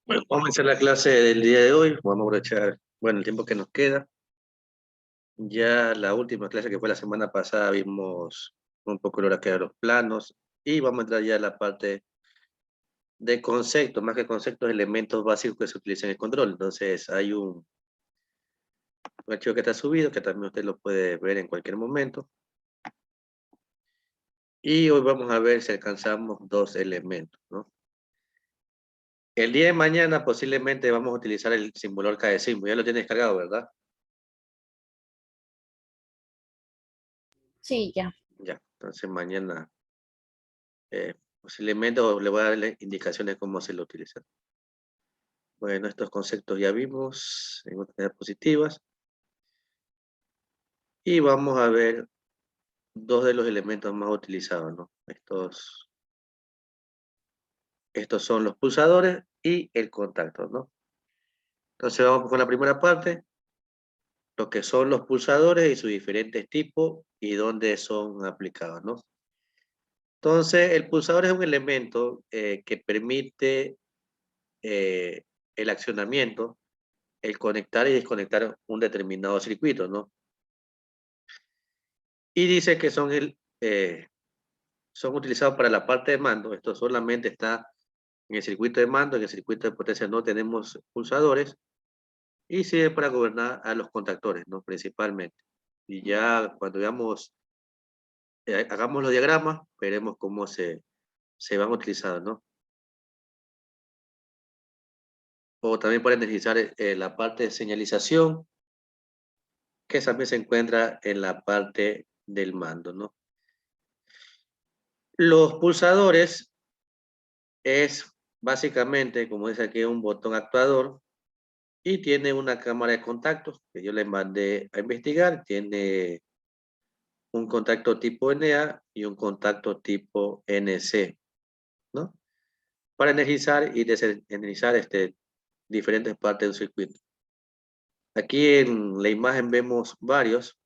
Bueno, vamos a empezar la clase del día de hoy. Vamos a aprovechar, bueno, el tiempo que nos queda. Ya la última clase que fue la semana pasada vimos un poco lo que eran los planos y vamos a entrar ya a la parte de conceptos, más que conceptos, elementos básicos que se utilizan en el control. Entonces hay un archivo que está subido que también usted lo puede ver en cualquier momento. Y hoy vamos a ver si alcanzamos dos elementos, ¿no? El día de mañana posiblemente vamos a utilizar el simulador KDSIMBO. Ya lo tiene descargado, ¿verdad? Sí, ya. Ya, entonces mañana posiblemente le voy a dar indicaciones de cómo se lo utiliza. Bueno, estos conceptos ya vimos en otras diapositivas. Y vamos a ver dos de los elementos más utilizados, ¿no? Estos son los pulsadores y el contacto, ¿no? Entonces vamos con la primera parte, lo que son los pulsadores y sus diferentes tipos y dónde son aplicados, ¿no? Entonces, el pulsador es un elemento que permite eh, el accionamiento, el conectar y desconectar un determinado circuito, ¿no? Y dice que son utilizados para la parte de mando. Esto solamente está en el circuito de mando. En el circuito de potencia no tenemos pulsadores y sirve para gobernar a los contactores, ¿no? Principalmente. Y ya cuando hagamos los diagramas, veremos cómo se van utilizando, ¿no? O también para energizar la parte de señalización, que también se encuentra en la parte del mando, ¿no? Los pulsadores es básicamente, como dice aquí, un botón actuador y tiene una cámara de contactos que yo le mandé a investigar. Tiene un contacto tipo NA y un contacto tipo NC, ¿no? Para energizar y desenergizar diferentes partes del circuito. Aquí en la imagen vemos varios,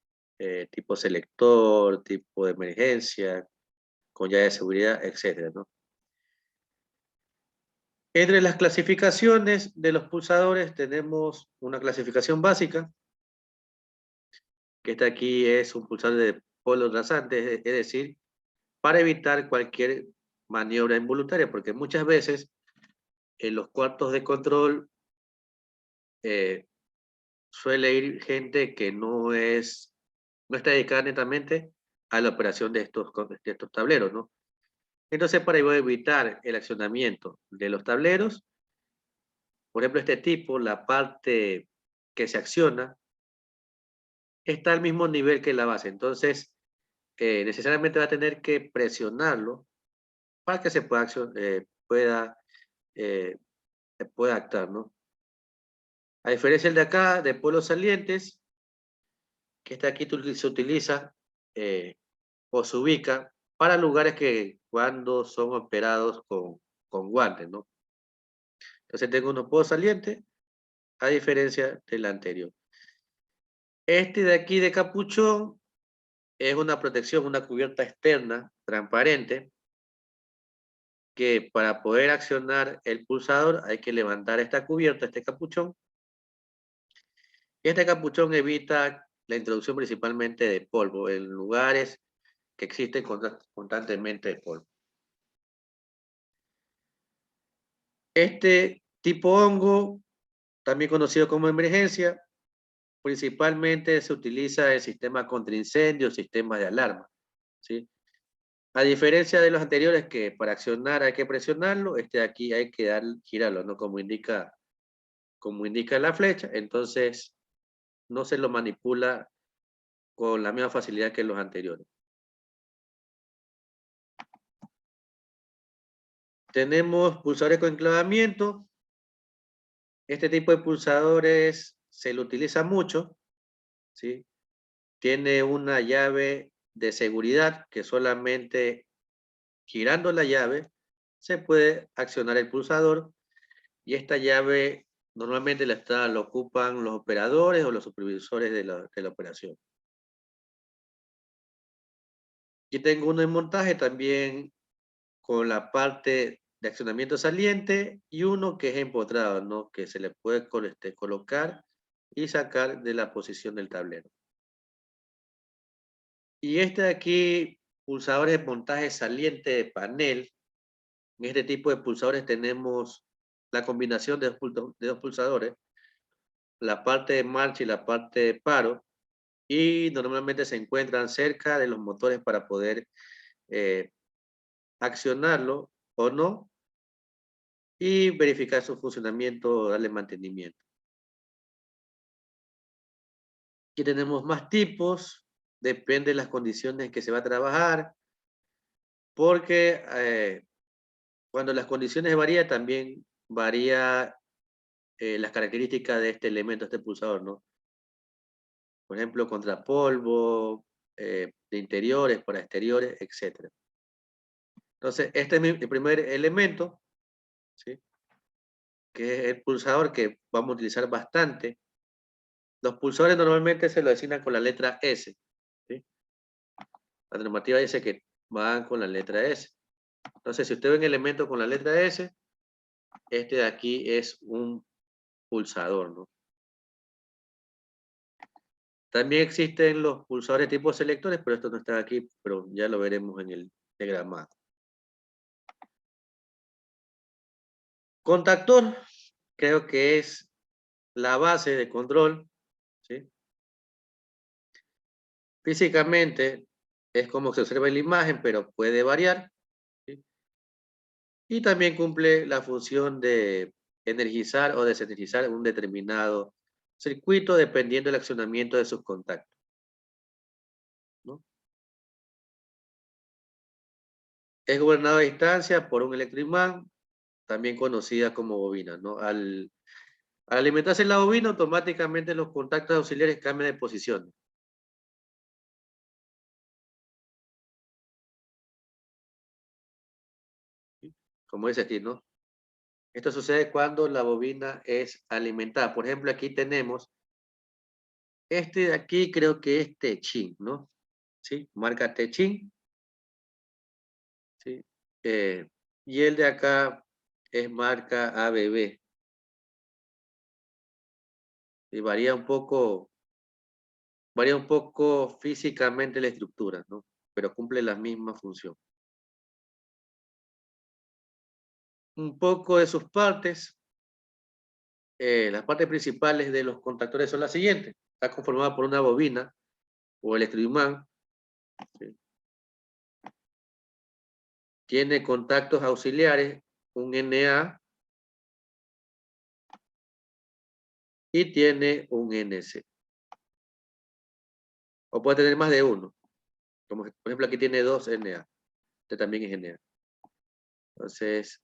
tipo selector, tipo de emergencia, con llave de seguridad, etcétera, ¿no? Entre las clasificaciones de los pulsadores tenemos una clasificación básica, que esta aquí es un pulsador de polos rasantes, es decir, para evitar cualquier maniobra involuntaria, porque muchas veces en los cuartos de control eh, suele ir gente que no está dedicada netamente a la operación de estos tableros, ¿no? Entonces, para evitar el accionamiento de los tableros, por ejemplo, este tipo, la parte que se acciona, está al mismo nivel que la base. Entonces, necesariamente va a tener que presionarlo para que se eh, pueda actuar, ¿no? A diferencia del de acá, de polos salientes, que está aquí se utiliza eh, o se ubica para lugares que cuando son operados con guantes, ¿no? Entonces tengo unos polos salientes a diferencia del anterior. Este de aquí de capuchón es una protección, una cubierta externa transparente que para poder accionar el pulsador hay que levantar esta cubierta, este capuchón. Y este capuchón evita la introducción principalmente de polvo en lugares que existen constantemente polvo. Este tipo hongo, también conocido como emergencia, principalmente se utiliza en sistemas contra incendios, sistemas de alarma, ¿sí? A diferencia de los anteriores que para accionar hay que presionarlo, este de aquí hay que girarlo, ¿no? Como indica la flecha, entonces no se lo manipula con la misma facilidad que los anteriores. Tenemos pulsadores con enclavamiento. Este tipo de pulsadores se lo utiliza mucho, ¿sí? Tiene una llave de seguridad que solamente girando la llave se puede accionar el pulsador, y esta llave normalmente la ocupan los operadores o los supervisores de la operación. Aquí tengo uno en montaje también con la parte de accionamiento saliente y uno que es empotrado, ¿no? Que se le puede colocar y sacar de la posición del tablero. Y este de aquí, pulsadores de montaje saliente de panel. En este tipo de pulsadores tenemos la combinación de dos pulsadores, la parte de marcha y la parte de paro, y normalmente se encuentran cerca de los motores para poder accionarlo o no y verificar su funcionamiento, darle mantenimiento. Aquí tenemos más tipos, depende de las condiciones en que se va a trabajar, porque cuando las condiciones varían, también varía las características de este elemento, este pulsador, ¿no? Por ejemplo, contra polvo, de interiores, para exteriores, etc. Entonces, este es el primer elemento, ¿sí? Que es el pulsador que vamos a utilizar bastante. Los pulsadores normalmente se lo designan con la letra S, ¿sí? La normativa dice que van con la letra S. Entonces, si usted ve un elemento con la letra S, este de aquí es un pulsador, ¿no? También existen los pulsadores tipo selectores, pero estos no están aquí, pero ya lo veremos en el diagramado. Contactor, creo que es la base de control, ¿sí? Físicamente es como se observa en la imagen, pero puede variar, ¿sí? Y también cumple la función de energizar o desenergizar un determinado circuito dependiendo del accionamiento de sus contactos, ¿no? Es gobernado a distancia por un electroimán, también conocida como bobina, ¿no? Al alimentarse la bobina, automáticamente los contactos auxiliares cambian de posición. ¿Sí? Como dice aquí, ¿no? Esto sucede cuando la bobina es alimentada. Por ejemplo, aquí tenemos este de aquí, creo que es Techin, ¿no? ¿Sí? Marca Techin, ¿sí? Y el de acá es marca ABB. Y varía un poco físicamente la estructura, ¿no? Pero cumple la misma función. Un poco de sus partes. Las partes principales de los contactores son las siguientes. Está conformada por una bobina o electroimán, ¿sí? Tiene contactos auxiliares, un Na y tiene un NC. O puede tener más de uno. Como por ejemplo aquí tiene dos Na. Este también es Na. Entonces,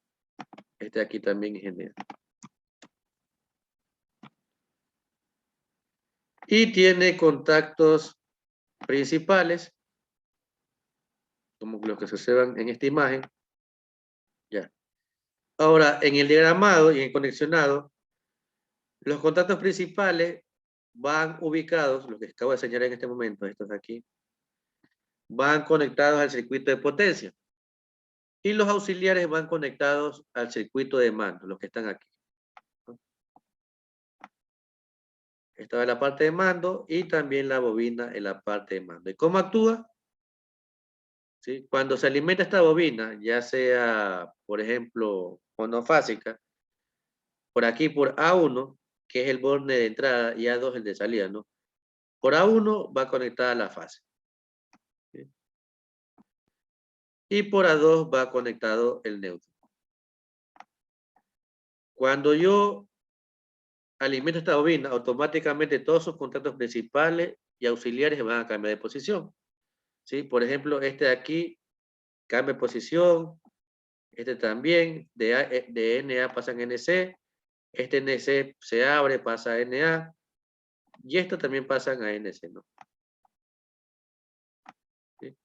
este aquí también es Na. Y tiene contactos principales, como los que se observan en esta imagen. Ya. Ahora, en el diagramado y en el conexionado, los contactos principales van ubicados, los que acabo de señalar en este momento, estos de aquí, van conectados al circuito de potencia. Y los auxiliares van conectados al circuito de mando, los que están aquí. Esta es la parte de mando y también la bobina en la parte de mando. ¿Y cómo actúa? ¿Sí? Cuando se alimenta esta bobina, ya sea, por ejemplo, monofásica, por aquí por A1, que es el borne de entrada, y A2 el de salida, ¿no? Por A1 va conectada a la fase, ¿sí? Y por A2 va conectado el neutro. Cuando yo alimento esta bobina, automáticamente todos sus contactos principales y auxiliares van a cambiar de posición, ¿sí? Por ejemplo, este de aquí cambia de posición, este también, de Na pasa en NC, este NC se abre, pasa a Na, y esto también pasan a NC, ¿no? ¿Sí?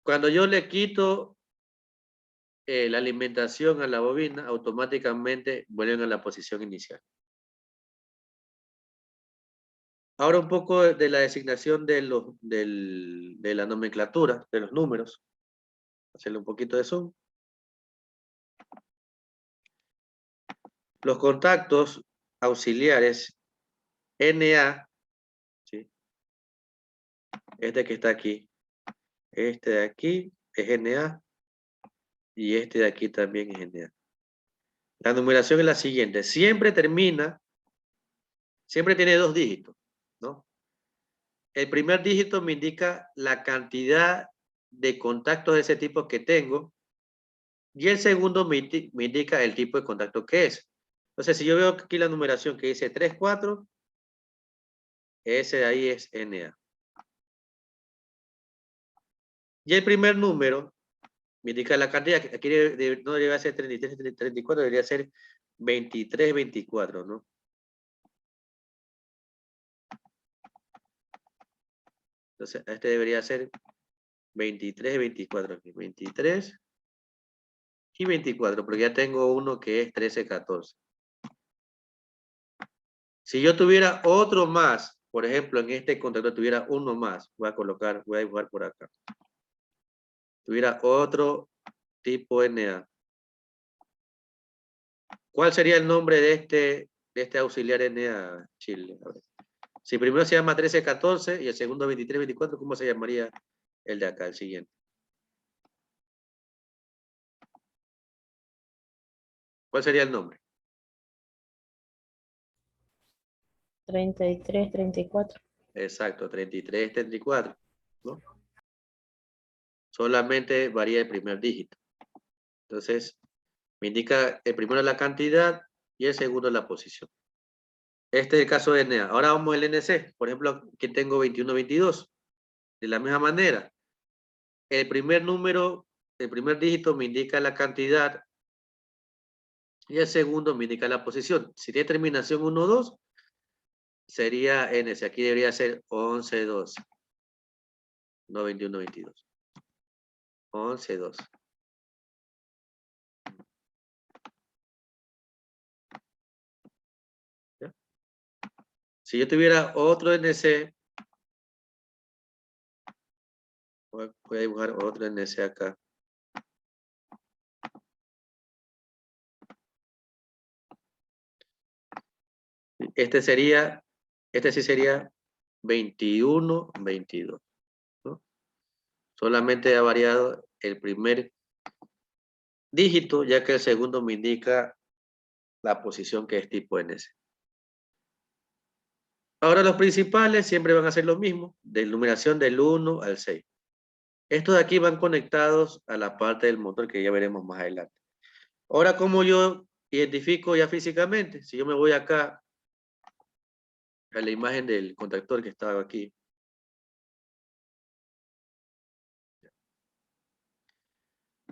Cuando yo le quito la alimentación a la bobina, automáticamente vuelven a la posición inicial. Ahora un poco de la designación de la nomenclatura, de los números. Hacerle un poquito de zoom. Los contactos auxiliares Na, ¿sí? Este que está aquí, este de aquí es Na y este de aquí también es Na. La numeración es la siguiente, siempre tiene 2 dígitos, ¿no? El primer dígito me indica la cantidad de contactos de ese tipo que tengo y el segundo me indica el tipo de contacto que es. Entonces, si yo veo aquí la numeración que dice 3, 4, ese de ahí es Na. Y el primer número me indica la cantidad, que aquí no debería ser 33, 34, debería ser 23, 24, ¿no? Entonces, este debería ser 23, 24 aquí, 23 y 24, porque ya tengo uno que es 13, 14. Si yo tuviera otro más, por ejemplo, en este contacto tuviera uno más, voy a dibujar por acá. Tuviera otro tipo Na. ¿Cuál sería el nombre de este auxiliar Na, Chile? A ver. Si primero se llama 13, 14 y el segundo 23, 24, ¿cómo se llamaría el de acá, el siguiente? ¿Cuál sería el nombre? 33, 34. Exacto, 33, 34, ¿no? Solamente varía el primer dígito. Entonces, me indica el primero la cantidad y el segundo la posición. Este es el caso de Na. Ahora vamos al NC. Por ejemplo, aquí tengo 21, 22. De la misma manera, el primer dígito me indica la cantidad y el segundo me indica la posición. Si tiene terminación 1, 2, sería NC. Aquí debería ser 11, 12. No 21, 22. 11, 12. ¿Ya? Si yo tuviera otro NC, voy a dibujar otro NC acá. Este sí sería 21, 22. ¿No? Solamente ha variado el primer dígito, ya que el segundo me indica la posición que es tipo NC. Ahora los principales siempre van a ser lo mismo, de numeración del 1 al 6. Estos de aquí van conectados a la parte del motor que ya veremos más adelante. Ahora, ¿cómo yo identifico ya físicamente? Si yo me voy acá a la imagen del contactor que estaba aquí.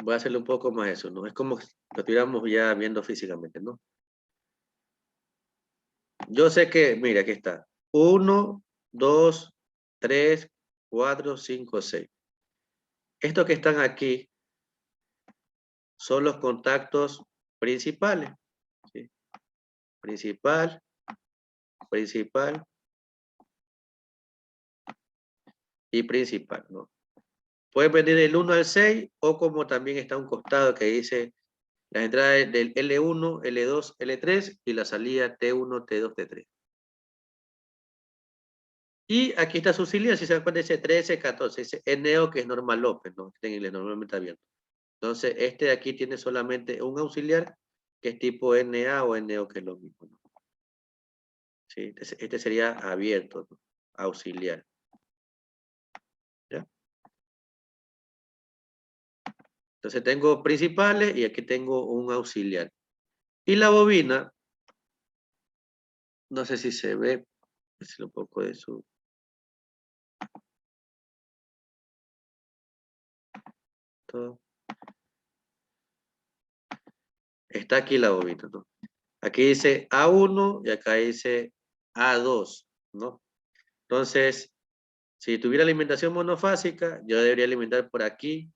Voy a hacerle un poco más eso, ¿no? Es como si lo estuviéramos ya viendo físicamente, ¿no? Yo sé que, mira, aquí está. 1, 2, 3, 4, 5, 6. Estos que están aquí son los contactos principales. ¿Sí? Principal, principal y principal, ¿no? Puede venir del 1 al 6 o como también está un costado que dice las entradas del L1, L2, L3 y la salida T1, T2, T3. Y aquí está su auxiliar, si se dan cuenta, dice 13, 14, dice NO que es normal López, ¿no? Está en inglés, normalmente abierto. Entonces, este de aquí tiene solamente un auxiliar que es tipo NA o NO, que es lo mismo, ¿no? Sí, este sería abierto, ¿no? Auxiliar. ¿Ya? Entonces tengo principales y aquí tengo un auxiliar. Y la bobina, no sé si se ve, un poco de su... Todo. Está aquí la bobina, ¿no? Aquí dice A1 y acá dice A2, ¿no? Entonces, si tuviera alimentación monofásica, yo debería alimentar por aquí.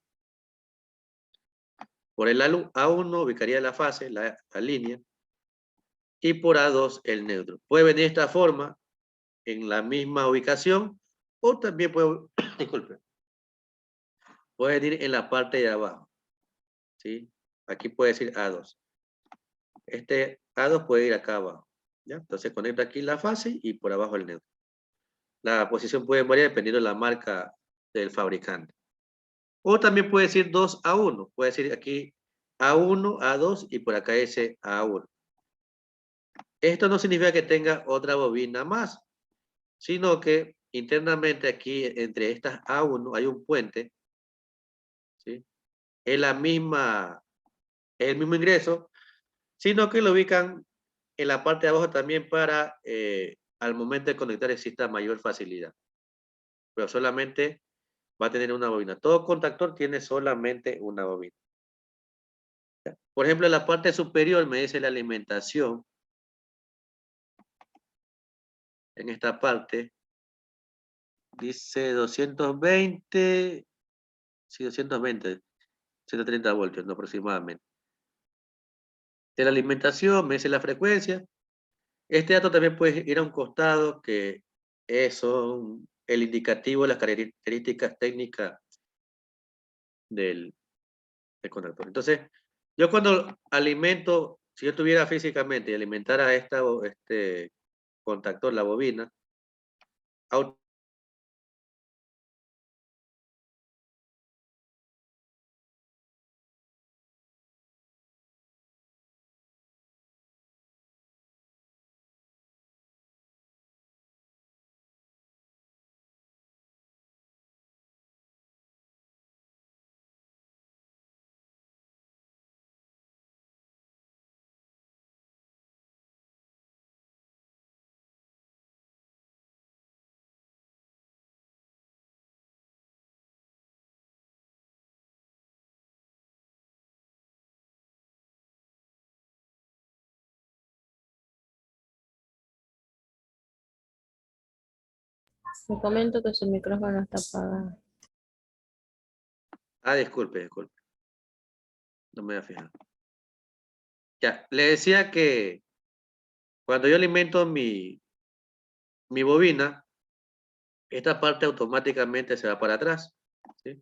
Por el A1 ubicaría la fase, la línea, y por A2 el neutro. Puede venir de esta forma, en la misma ubicación, o también puede, disculpe, pueden ir en la parte de abajo, ¿sí? Aquí puede decir A2. Este A2 puede ir acá abajo, ¿ya? Entonces conecta aquí la fase y por abajo el neutro. La posición puede variar dependiendo de la marca del fabricante. O también puede decir 2A1. Puede decir aquí A1, A2 y por acá ese A1. Esto no significa que tenga otra bobina más, sino que internamente aquí entre estas A1 hay un puente, ¿sí? Es el mismo ingreso, sino que lo ubican en la parte de abajo también para al momento de conectar exista mayor facilidad. Pero solamente va a tener una bobina. Todo contactor tiene solamente una bobina. Por ejemplo, en la parte superior me dice la alimentación. En esta parte dice 220, sí, 220, 130 voltios ¿no? Aproximadamente. De la alimentación me dice la frecuencia. Este dato también puede ir a un costado que son el indicativo de las características técnicas del contactor. Entonces, yo cuando alimento, si yo tuviera físicamente y alimentara este contactor, la bobina, Me comento que su micrófono está apagado. disculpe, no me había fijado. Ya, le decía que cuando yo alimento mi bobina, esta parte automáticamente se va para atrás, ¿sí?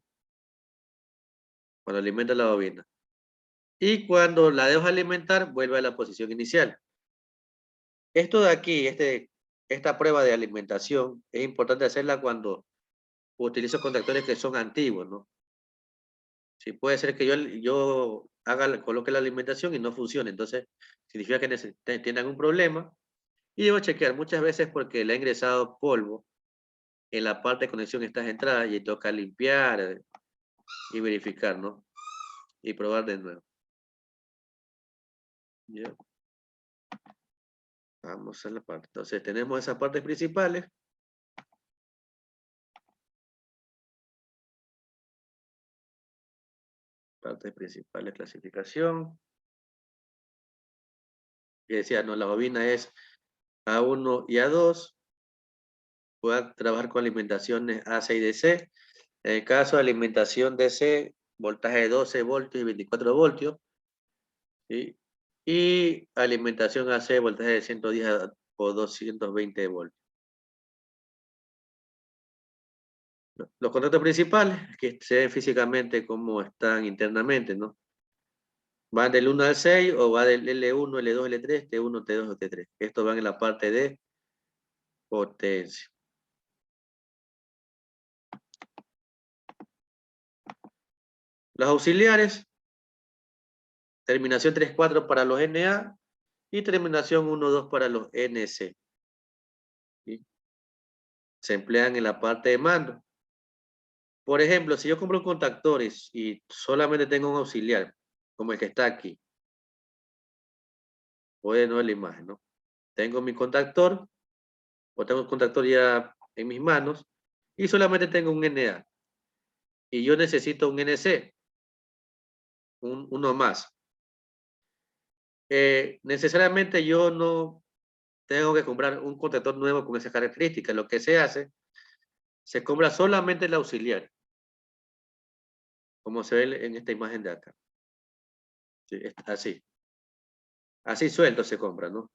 Cuando alimento la bobina. Y cuando la dejo alimentar, vuelve a la posición inicial. Esto de aquí, esta prueba de alimentación, es importante hacerla cuando utilizo contactores que son antiguos, ¿no? Sí, puede ser que yo coloque la alimentación y no funcione, entonces significa que tienen un problema y debo chequear muchas veces porque le ha ingresado polvo en la parte de conexión de estas entradas y toca limpiar y verificar, ¿no? Y probar de nuevo. ¿Ya? Vamos a la parte. Entonces tenemos esas partes principales. Partes principales, clasificación. Y decía, no, la bobina es A1 y A2. Pueda trabajar con alimentaciones AC y DC. En el caso de alimentación DC, voltaje de 12 voltios y 24 voltios. ¿Sí? Y alimentación AC, voltaje de 110 o 220 voltios. Los contactos principales, que se ven físicamente cómo están internamente, ¿no? Van del 1 al 6 o va del L1, L2, L3, T1, T2 o T3. Estos van en la parte de potencia. Los auxiliares, terminación 3-4 para los NA y terminación 1-2 para los NC. ¿Sí? Se emplean en la parte de mando. Por ejemplo, si yo compro contactores y solamente tengo un auxiliar, como el que está aquí, voy de nuevo a la imagen, ¿no? Tengo mi contactor, o tengo el contactor ya en mis manos, y solamente tengo un NA. Y yo necesito un NC, uno más. Necesariamente yo no tengo que comprar un contactor nuevo con esas características. Lo que se hace, se compra solamente el auxiliar, como se ve en esta imagen de acá. Sí, así. Así suelto se compra, ¿no?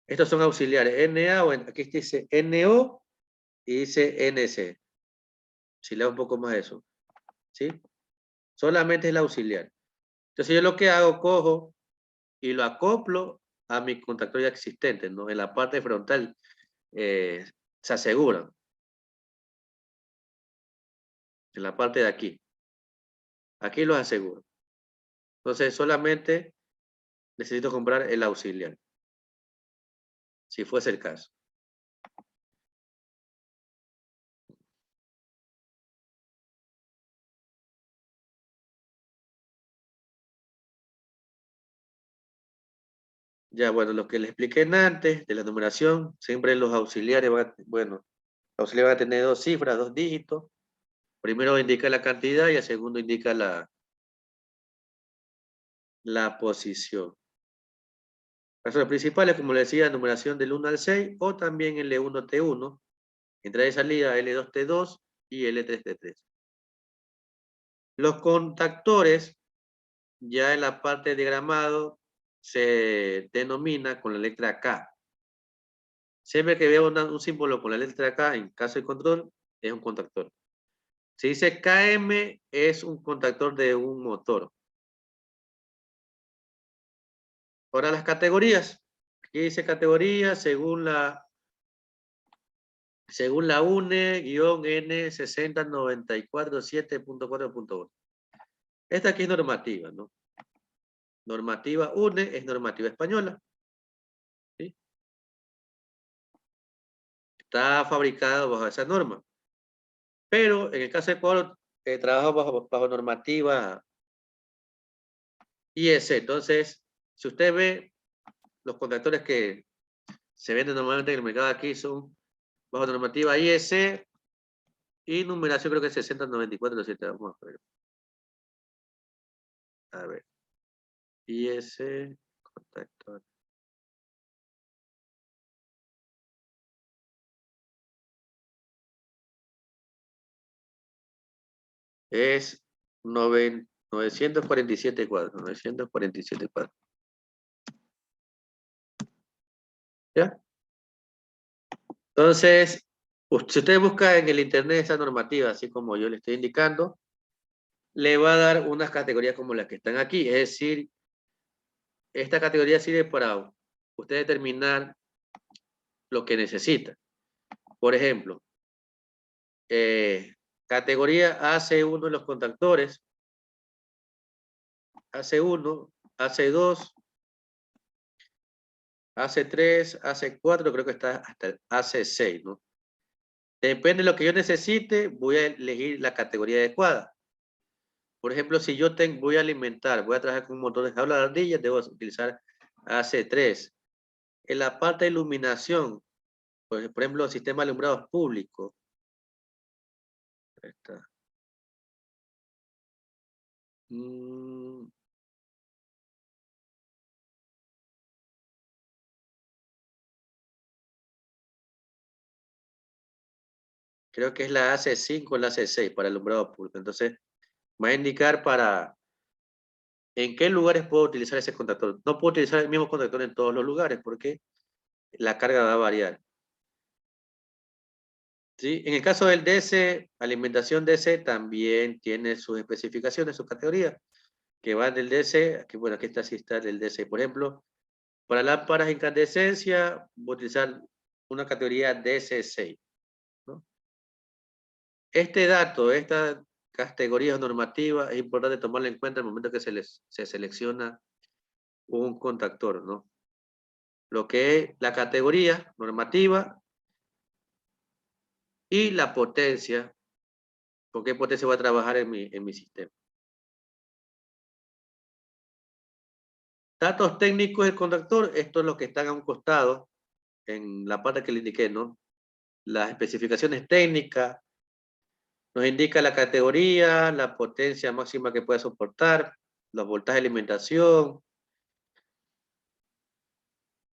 Estos son auxiliares. NA, o aquí dice NO y dice NC. Si leo un poco más eso. ¿sí? Solamente es el auxiliar. Entonces yo lo que hago, cojo y lo acoplo a mi contactor ya existente, ¿no? En la parte frontal se aseguran. En la parte de aquí. Aquí los aseguro. Entonces solamente necesito comprar el auxiliar. Si fuese el caso. Ya, bueno, lo que les expliqué antes de la numeración, siempre los auxiliares bueno, los auxiliares van a tener dos cifras, dos dígitos. Primero indica la cantidad y el segundo indica la posición. Razones principales, como les decía, numeración del 1 al 6 o también L1T1, entrada y salida L2T2 y L3T3. Los contactores, ya en la parte de diagramado, se denomina con la letra K. Siempre que veo un símbolo con la letra K, en caso de control, es un contactor. Si dice KM, es un contactor de un motor. Ahora las categorías. Aquí dice categoría según la UNE-N6094.7.4.1. Esta aquí es normativa, ¿no? Normativa UNE es normativa española. ¿Sí? Está fabricada bajo esa norma. Pero en el caso de Ecuador, trabaja bajo normativa IEC. Entonces, si usted ve los contactores que se venden normalmente en el mercado aquí son bajo normativa IEC y numeración creo que es 6094.7. Vamos a ver. A ver. IEC, contactor. Es 947 cuadros. 947 cuadros. ¿Ya? Entonces, si usted busca en el internet esa normativa, así como yo le estoy indicando, le va a dar unas categorías como las que están aquí. Es decir, esta categoría sirve para usted determinar lo que necesita. Por ejemplo, categoría AC1 de los contactores, AC1, AC2, AC3, AC4, creo que está hasta el AC6, ¿no? Depende de lo que yo necesite, voy a elegir la categoría adecuada. Por ejemplo, si yo voy a alimentar, voy a trabajar con un motor de jaula de ardillas, debo utilizar AC3. En la parte de iluminación, por ejemplo, sistema de alumbrados públicos. Ahí está. Creo que es la AC5 o la AC6 para alumbrado público. Entonces, va a indicar en qué lugares puedo utilizar ese contactor. No puedo utilizar el mismo contactor en todos los lugares porque la carga va a variar. ¿Sí? En el caso del DC, alimentación DC también tiene sus especificaciones, sus categorías, que van del DC, aquí, bueno, aquí está, sí está el DC. Por ejemplo, para lámparas de incandescencia, voy a utilizar una categoría DC6. ¿No? Este dato, esta categoría normativa, es importante tomarla en cuenta en el momento que se selecciona un contactor, ¿no? Lo que es la categoría normativa y la potencia, con qué potencia voy a trabajar en mi sistema. Datos técnicos del contactor, esto es lo que están a un costado, en la parte que le indiqué, ¿no? Las especificaciones técnicas, nos indica la categoría, la potencia máxima que puede soportar, los voltajes de alimentación,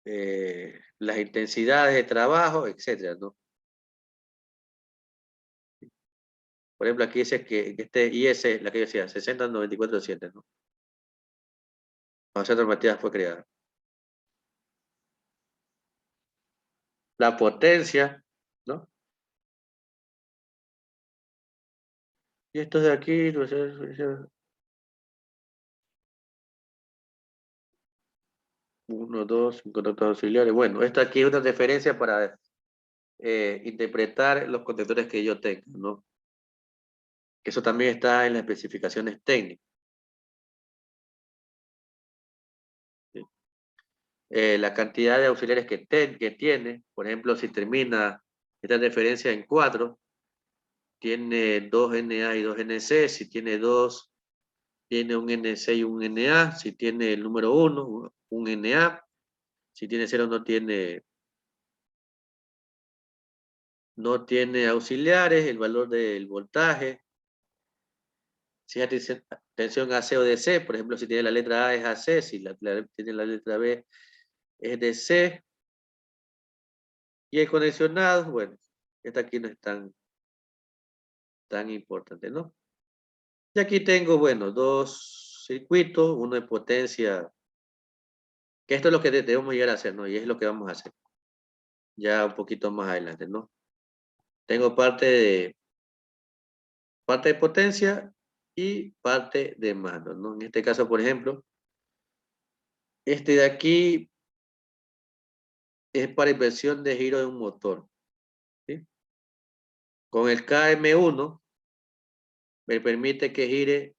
las intensidades de trabajo, etcétera, ¿no? Por ejemplo, aquí dice que este IS, la que yo decía, 6094.7, ¿no? Cuando esa normativa fue creada. La potencia, ¿no? Y estos de aquí, 1, 2, contactos auxiliares. Bueno, esta aquí es una referencia para interpretar los conectores que yo tengo, ¿no? Eso también está en las especificaciones técnicas. ¿Sí? La cantidad de auxiliares que tiene, por ejemplo, si termina esta referencia en 4, tiene 2 NA y 2 NC. Si tiene 2, tiene un NC y un NA. Si tiene el número 1, un NA. Si tiene 0, no tiene auxiliares, el valor del voltaje. Si es tensión AC o DC, por ejemplo, si tiene la letra A es AC, si tiene la letra B es DC. Y el conexionado, bueno, esta aquí no es tan importante, ¿no? Y aquí tengo, bueno, dos circuitos, uno de potencia, que esto es lo que debemos llegar a hacer, ¿no? Y es lo que vamos a hacer ya un poquito más adelante, ¿no? Tengo parte de potencia y parte de mando, ¿no? En este caso, por ejemplo, este de aquí es para inversión de giro de un motor, ¿sí? Con el KM1 me permite que gire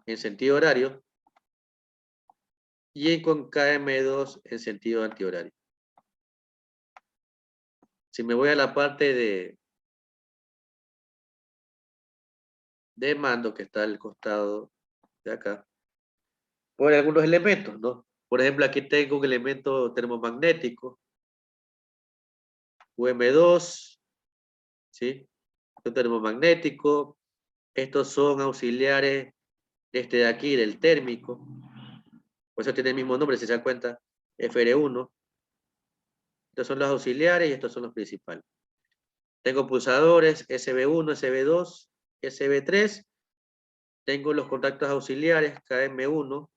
en sentido horario y con KM2 en sentido antihorario. Si me voy a la parte de mando que está al costado de acá, por algunos elementos, ¿no? Por ejemplo, aquí tengo un elemento termomagnético, UM2, ¿sí? Un termomagnético. Estos son auxiliares este de aquí, del térmico. Por eso tiene el mismo nombre, si se dan cuenta, FR1. Estos son los auxiliares y estos son los principales. Tengo pulsadores SB1, SB2, SB3. Tengo los contactos auxiliares KM1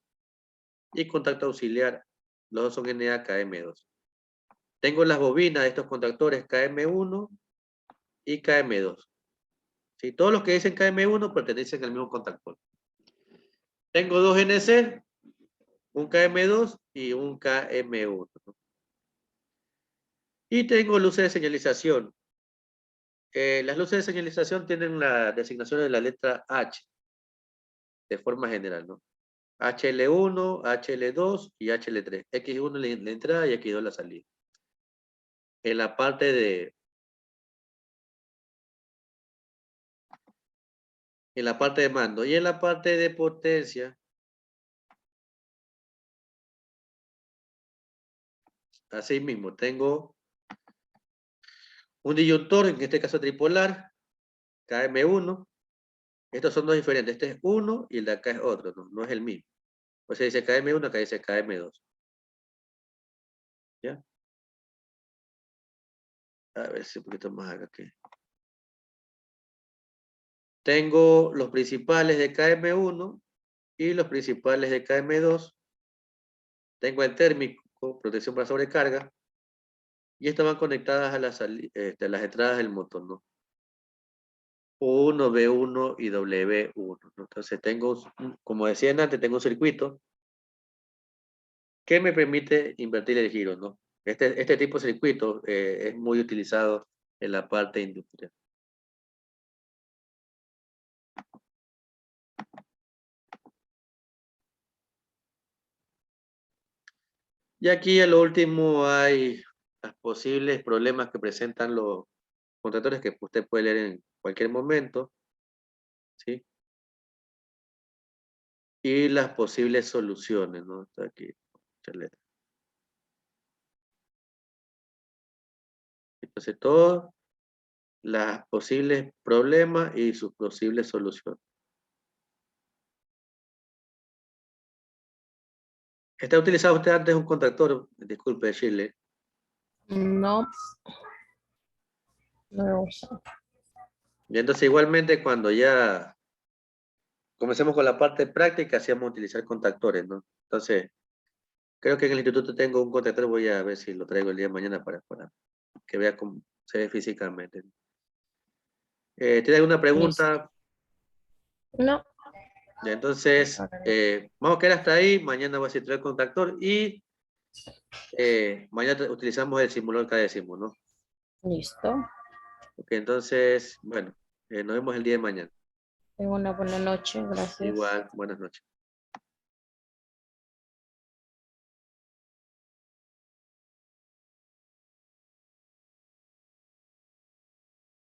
y contacto auxiliar. Los dos son NA KM2. Tengo las bobinas de estos contactores KM1 y KM2. ¿Sí? Todos los que dicen KM1 pertenecen al mismo contactor. Tengo dos NC, un KM2 y un KM1. Y tengo luces de señalización. Las luces de señalización tienen la designación de la letra H, de forma general, ¿no? HL1, HL2 y HL3. X1 la entrada y X2 la salida. En la parte de mando. Y en la parte de potencia, así mismo, tengo un disyuntor, en este caso tripolar, KM1. Estos son dos diferentes. Este es uno y el de acá es otro, no es el mismo. Pues se dice KM1, acá dice KM2. ¿Ya? A ver si un poquito más acá aquí. Tengo los principales de KM1 y los principales de KM2. Tengo el térmico, protección para sobrecarga. Y estas van conectadas a las entradas del motor, ¿no? U1, B1 y W1, ¿no? Entonces tengo, como decía antes, tengo un circuito que me permite invertir el giro, ¿no? Este tipo de circuito es muy utilizado en la parte industrial. Y aquí a lo último hay los posibles problemas que presentan los contactores que usted puede leer en cualquier momento, ¿sí? Y las posibles soluciones, ¿no? Está aquí, muchas letras. Entonces, todos los posibles problemas y sus posibles soluciones. ¿Está utilizado usted antes un contactor? Disculpe, Shirley. No, no lo uso. Y entonces, igualmente, cuando ya comencemos con la parte práctica, hacíamos utilizar contactores, ¿no? Entonces, creo que en el instituto tengo un contactor, voy a ver si lo traigo el día de mañana para que vea cómo se ve físicamente. ¿Tiene alguna Listo. pregunta? No. Ya, entonces, vamos a quedar hasta ahí. Mañana voy a citar el contactor y mañana utilizamos el simulador cada décimo, ¿no? Listo. Ok, entonces, bueno, nos vemos el día de mañana. Tengo una buena noche. Gracias. Igual, buenas noches.